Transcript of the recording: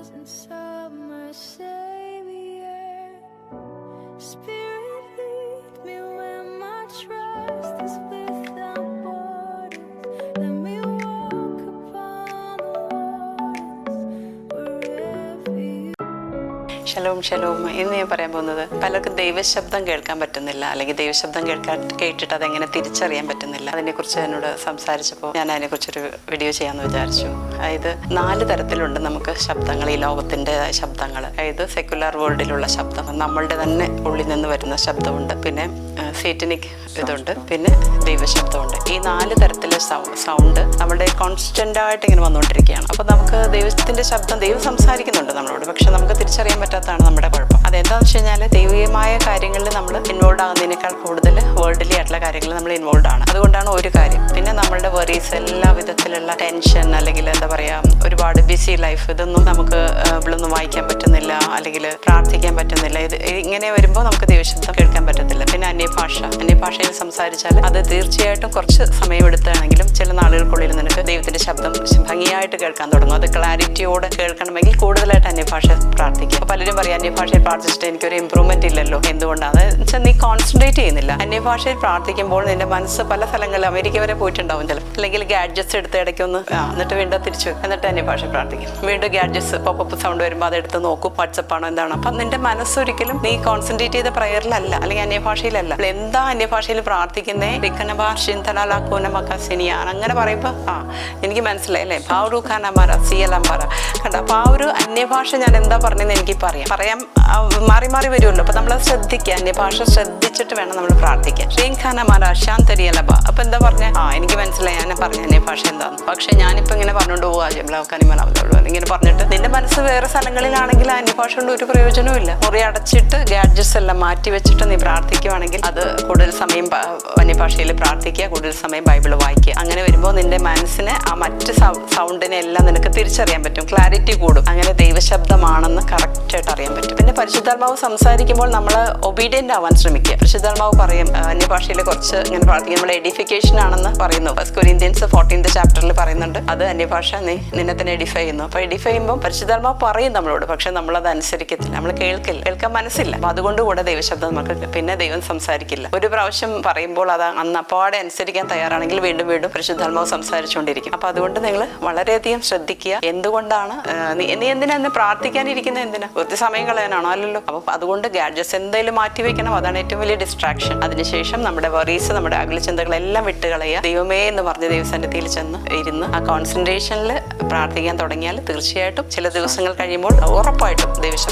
presence of my Savior. Spirit, lead me where my trust is without borders. Let me walk upon the waters wherever you. Shalom Shalom. ഇന്ന് ഞാൻ പറയാൻ പോകുന്നത് പലർക്കും ദൈവശബ്ദം കേൾക്കാൻ പറ്റുന്നില്ല, അല്ലെങ്കിൽ ദൈവശബ്ദം കേട്ടിട്ട് അതെങ്ങനെ തിരിച്ചറിയാൻ പറ്റുന്നില്ല. അതിനെക്കുറിച്ച് എന്നോട് സംസാരിച്ചപ്പോൾ ഞാൻ അതിനെക്കുറിച്ചൊരു വീഡിയോ ചെയ്യാമെന്ന് വിചാരിച്ചു. അതായത് 4 തരത്തിലുണ്ട് നമുക്ക് ശബ്ദങ്ങൾ, ഈ ലോകത്തിൻ്റെ ശബ്ദങ്ങൾ. അതായത് സെക്യുലർ വേൾഡിലുള്ള ശബ്ദം, നമ്മളുടെ തന്നെ ഉള്ളിൽ നിന്ന് വരുന്ന ശബ്ദമുണ്ട്, പിന്നെ സേറ്റനിക് ഇതുണ്ട്, പിന്നെ ദൈവശബ്ദമുണ്ട്. ഈ 4 തരത്തിലെ സൗണ്ട് നമ്മുടെ കോൺസ്റ്റൻ്റ് ആയിട്ട് ഇങ്ങനെ വന്നുകൊണ്ടിരിക്കുകയാണ്. അപ്പോൾ നമുക്ക് ദൈവത്തിൻ്റെ ശബ്ദം, ദൈവം സംസാരിക്കുന്നുണ്ട് നമ്മളോട്, പക്ഷെ നമുക്ക് തിരിച്ചറിയാൻ പറ്റാത്തതാണ് നമ്മുടെ കുഴപ്പം. അതെന്താണെന്ന് വെച്ച് കഴിഞ്ഞാൽ ദൈവീയമായ കാര്യങ്ങളിൽ നമ്മൾ ഇൻവോൾവ് ആകുന്നതിനേക്കാൾ കൂടുതൽ വേൾഡിലി ആയിട്ടുള്ള കാര്യങ്ങളിൽ നമ്മൾ ഇൻവോൾവ് ആണ്. അതുകൊണ്ടാണ് ഒരു കാര്യം. പിന്നെ നമ്മളുടെ വെറീസ്, എല്ലാ വിധത്തിലുള്ള ടെൻഷൻ, അല്ലെങ്കിൽ എന്താ പറയുക, ഒരുപാട് ബിസി ലൈഫ്, ഇതൊന്നും നമുക്ക് ഇവിടൊന്നും വായിക്കാൻ പറ്റുന്നില്ല, അല്ലെങ്കിൽ പ്രാർത്ഥിക്കാൻ പറ്റുന്നില്ല. ഇങ്ങനെ വരുമ്പോൾ നമുക്ക് ദൈവശബ്ദം കേൾക്കാൻ പറ്റത്തില്ല. പിന്നെ അന്യഭാഷയിൽ സംസാരിച്ചാൽ അത് തീർച്ചയായിട്ടും കുറച്ച് സമയമെടുത്താണെങ്കിലും ചില നാളുകൾക്കുള്ളിൽ നിനക്ക് ദൈവത്തിൻ്റെ ശബ്ദം ഭംഗിയായിട്ട് കേൾക്കാൻ തുടങ്ങും. അത് ക്ലാരിറ്റിയോടെ കേൾക്കണമെങ്കിൽ കൂടുതലായിട്ട് അന്യഭാഷ പ്രാർത്ഥിക്കുക. പലരും പറയും അന്യഭാഷയിൽ പ്രാർത്ഥിച്ചിട്ട് എനിക്കൊരു ഇമ്പ്രൂവ്മെന്റ് ഇല്ലല്ലോ. എന്തുകൊണ്ടാണ് വെച്ചാൽ നീ കോൺസെൻട്രേറ്റ് ചെയ്യുന്നില്ല. അന്യഭാഷയിൽ പ്രാർത്ഥിക്കുമ്പോൾ നിന്റെ മനസ്സ് പല സ്ഥലങ്ങളിൽ, അമേരിക്ക വരെ പോയിട്ടുണ്ടാവും ചിലപ്പോൾ, അല്ലെങ്കിൽ ഗാഡ്ജറ്റ്സ് എടുത്ത് ഇടയ്ക്കൊന്ന് എന്നിട്ട് വീണ്ടും തിരിച്ചു, എന്നിട്ട് അന്യഭാഷ പ്രാർത്ഥിക്കും. വീണ്ടും ഗാഡ്ജറ്റ്സ് പോപ്പപ്പ് സൗണ്ട് വരുമ്പോൾ അതെടുത്ത് നോക്കും, വാട്സപ്പാണോ എന്താണ്. അപ്പം നിന്റെ മനസ്സൊരിക്കലും നീ കോൺസെൻട്രേറ്റ് ചെയ്ത പ്രയറിലല്ല, അല്ലെങ്കിൽ അന്യഭാഷയിലല്ല. എന്താ അന്യഭാഷയിൽ പ്രാർത്ഥിക്കുന്നേ, അങ്ങനെ പറയുമ്പോൾ എനിക്ക് മനസ്സിലായി അല്ലേ, ഭാവ്രൂഖാനമാര സിയലംബാറ കണ്ട. അപ്പോൾ ആ ഒരു അന്യഭാഷ ഞാൻ എന്താ പറഞ്ഞതെന്ന് എനിക്ക് പറയാം മാറി മാറി വരുമല്ലോ. അപ്പോൾ നമ്മളത് ശ്രദ്ധിക്കുക, അന്യഭാഷ ശ്രദ്ധിച്ചിട്ട് വേണം നമ്മൾ പ്രാർത്ഥിക്കാൻ. ശ്രീഖാനമാര ശാന്തരിയലബ. അപ്പോൾ എന്താ പറഞ്ഞ എനിക്ക് മനസ്സിലായി, ഞാൻ പറഞ്ഞ അന്യഭാഷ എന്താന്ന്. പക്ഷെ ഞാനിപ്പോൾ ഇങ്ങനെ പറഞ്ഞുകൊണ്ട് പോവാ ജംലാക്കാനിമനാവുള്ളൂ ഇങ്ങനെ പറഞ്ഞിട്ട് നിന്റെ മനസ്സ് വേറെ സ്ഥലങ്ങളിലാണെങ്കിൽ അന്യഭാഷ കൊണ്ട് ഒരു പ്രയോജനവും ഇല്ല. മുറി അടച്ചിട്ട് ഗാഡ്ജറ്റ്സ് എല്ലാം മാറ്റി വെച്ചിട്ട് നീ പ്രാർത്ഥിക്കുവാണെങ്കിൽ അത് കൂടുതൽ സമയം അന്യഭാഷയിൽ പ്രാർത്ഥിക്കുക, കൂടുതൽ സമയം ബൈബിൾ വായിക്കുക. അങ്ങനെ വരുമ്പോൾ നിന്റെ മനസ്സിന് ആ മറ്റ് സൗണ്ടിനെ എല്ലാം നിനക്ക് തിരിച്ചറിയാൻ പറ്റും, ക്ലാരിറ്റി കൂടും. അങ്ങനെ ദൈവശബ്ദമാണെന്ന് കറക്റ്റായിട്ട് അറിയാൻ പറ്റും. പിന്നെ പരിശുദ്ധാത്മാവ് സംസാരിക്കുമ്പോൾ നമ്മൾ ഒബീഡിയൻ്റ് ആവാൻ ശ്രമിക്കുക. പരിശുദ്ധാത്മാവ് പറയും അന്യഭാഷയിൽ കുറച്ച് ഇങ്ങനെ പ്രാർത്ഥിക്കുക, നമ്മൾ എഡിഫിക്കേഷൻ ആണെന്ന് പറയുന്നു. ഫസ്റ്റ് കൊരിന്ത്യൻസ് 14th ചാപ്റ്ററിൽ പറയുന്നുണ്ട് അത് അന്യഭാഷ നിന്നെ തന്നെ എഡിഫൈ ചെയ്യുന്നു. അപ്പോൾ എഡിഫൈ ചെയ്യുമ്പോൾ പരിശുദ്ധാത്മാവ് പറയും നമ്മളോട്, പക്ഷെ നമ്മളത് അനുസരിക്കത്തില്ല, നമ്മൾ കേൾക്കാൻ മനസ്സില്ല. അപ്പോൾ അതുകൊണ്ട് കൂടെ ദൈവശബ്ദം നമുക്ക്, പിന്നെ ദൈവം സംസാരിക്കില്ല. ഒരു പ്രാവശ്യം പറയുമ്പോൾ അത് അന്നപ്പാടെ അനുസരിക്കാൻ തയ്യാറാണെങ്കിൽ വീണ്ടും വീണ്ടും പരിശുദ്ധാത്മാവ് സംസാരിച്ചുകൊണ്ടിരിക്കും. അപ്പോൾ അതുകൊണ്ട് നിങ്ങൾ വളരെയധികം ശ്രദ്ധിക്കുക. എന്തുകൊണ്ടാണ് നീ എന്തിനാ പ്രാർത്ഥിക്കാനിരിക്കുന്നത്, എന്തിനാ ഒത്തിരി സമയം കളയാനാണോ? അല്ലല്ലോ. അപ്പോൾ അതുകൊണ്ട് ഗാഡ്ജറ്റ്സ് എന്തായാലും മാറ്റി വെക്കണം. അതാണ് ഏറ്റവും വലിയ ഡിസ്ട്രാക്ഷൻ. അതിനുശേഷം നമ്മുടെ വറീസ്, നമ്മുടെ അകലചിന്തകളെല്ലാം വിട്ടുകളയുക. ദൈവമേ എന്ന് പറഞ്ഞ് ദൈവസന്നിധിയിൽ ചെന്ന് ഇരുന്ന് ആ കോൺസെൻട്രേഷനിൽ പ്രാർത്ഥിക്കാൻ തുടങ്ങിയാൽ തീർച്ചയായിട്ടും ചില ദിവസങ്ങൾ കഴിയുമ്പോൾ ഉറപ്പായിട്ടും ദൈവശബ്ദം